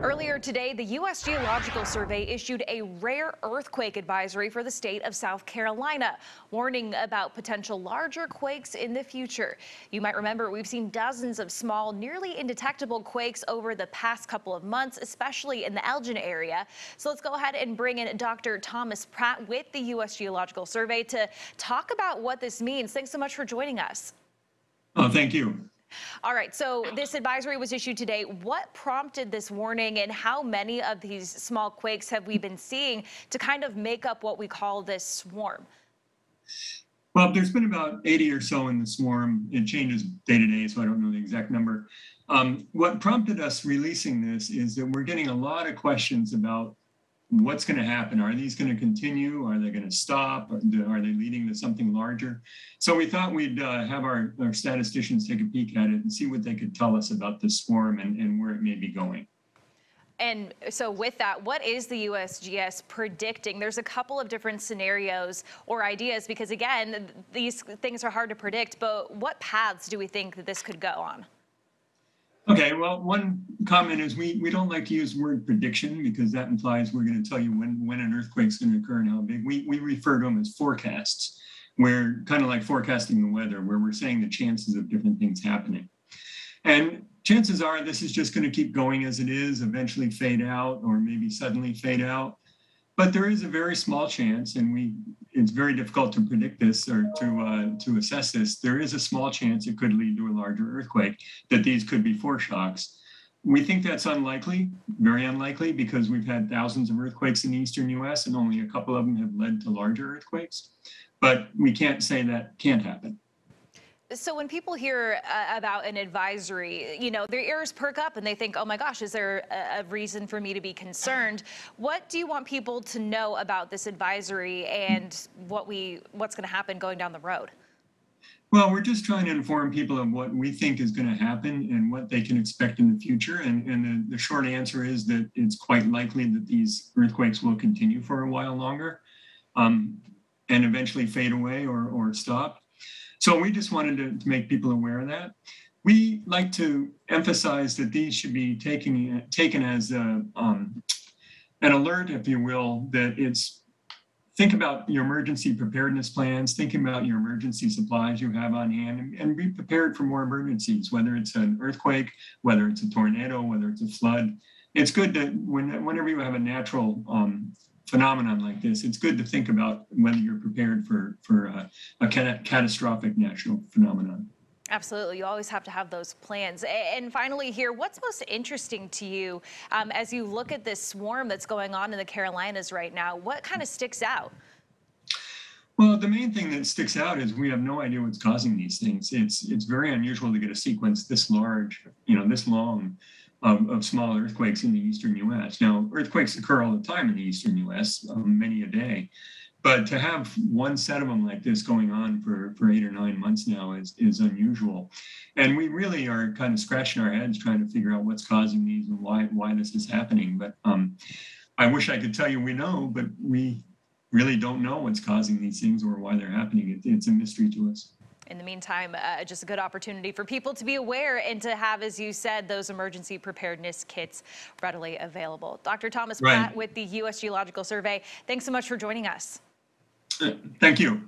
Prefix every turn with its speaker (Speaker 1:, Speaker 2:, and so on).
Speaker 1: Earlier today, the U.S. Geological Survey issued a rare earthquake advisory for the state of South Carolina, warning about potential larger quakes in the future. You might remember we've seen dozens of small, nearly indetectable quakes over the past couple of months, especially in the Elgin area. So let's go ahead and bring in Dr. Thomas Pratt with the U.S. Geological Survey to talk about what this means. Thanks so much for joining us.
Speaker 2: Oh, thank you.
Speaker 1: All right, so this advisory was issued today. What prompted this warning, and how many of these small quakes have we been seeing to kind of make up what we call this swarm?
Speaker 2: Well, there's been about 80 or so in the swarm. It changes day to day, so I don't know the exact number. What prompted us releasing this is that we're getting a lot of questions about what's going to happen. Are these going to continue? Are they going to stop? Are they leading to something larger? So we thought we'd have our statisticians take a peek at it and see what they could tell us about this swarm and where it may be going.
Speaker 1: And so with that, what is the USGS predicting? There's a couple of different scenarios or ideas because, again, these things are hard to predict, but what paths do we think that this could go on?
Speaker 2: Okay, well, one comment is we don't like to use the word prediction because that implies we're going to tell you when an earthquake's going to occur and how big. We refer to them as forecasts. We're kind of like forecasting the weather, where we're saying the chances of different things happening. And chances are this is just going to keep going as it is, eventually fade out, or maybe suddenly fade out. But there is a very small chance, and it's very difficult to predict this or to assess this. There is a small chance it could lead to a larger earthquake, that these could be foreshocks. We think that's unlikely, very unlikely, because we've had thousands of earthquakes in the eastern US and only a couple of them have led to larger earthquakes. But we can't say that can't happen.
Speaker 1: So when people hear about an advisory, their ears perk up and they think, oh my gosh, is there a reason for me to be concerned? What do you want people to know about this advisory and what's going to happen going down the road?
Speaker 2: Well, we're just trying to inform people of what we think is going to happen and what they can expect in the future. And the short answer is that it's quite likely that these earthquakes will continue for a while longer and eventually fade away or stop. So we just wanted to make people aware of that. We like to emphasize that these should be taken as an alert, if you will, that think about your emergency preparedness plans, thinking about your emergency supplies you have on hand, and be prepared for more emergencies, whether it's an earthquake, whether it's a tornado, whether it's a flood. It's good to, whenever you have a natural phenomenon like this, it's good to think about whether you're prepared for a catastrophic natural phenomenon.
Speaker 1: Absolutely. You always have to have those plans. And finally here, what's most interesting to you as you look at this swarm that's going on in the Carolinas right now? What kind of sticks out?
Speaker 2: Well, the main thing that sticks out is we have no idea what's causing these things. It's very unusual to get a sequence this large, this long of small earthquakes in the eastern U.S. Now, earthquakes occur all the time in the eastern U.S., many a day. But to have one set of them like this going on for 8 or 9 months now is unusual. And we really are kind of scratching our heads trying to figure out what's causing these and why this is happening. But I wish I could tell you we know, but we really don't know what's causing these things or why they're happening. It's a mystery to us.
Speaker 1: In the meantime, just a good opportunity for people to be aware and to have, as you said, those emergency preparedness kits readily available. Dr. Thomas Pratt with the U.S. Geological Survey, thanks so much for joining us.
Speaker 2: Thank you.